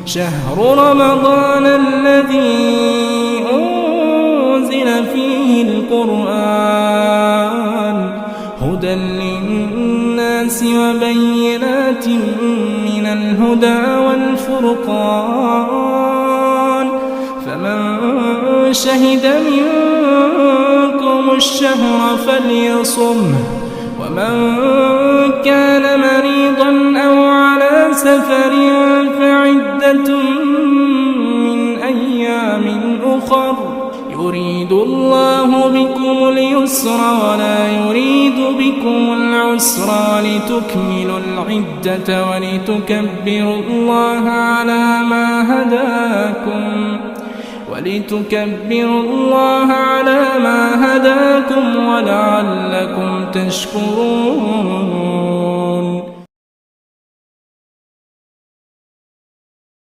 شهر رمضان الذي أنزل فيه القرآن هدى للناس وبينات من الهدى والفرقان فمن شهد منكم الشهر فليصمه ومن كان مريضا أو على سفر فعدة من أيام أخر يريد الله بكم اليسر ولا يريد بكم العسر ولتكملوا العدة ولتكبروا الله على ما هداكم ولعلكم تشكرون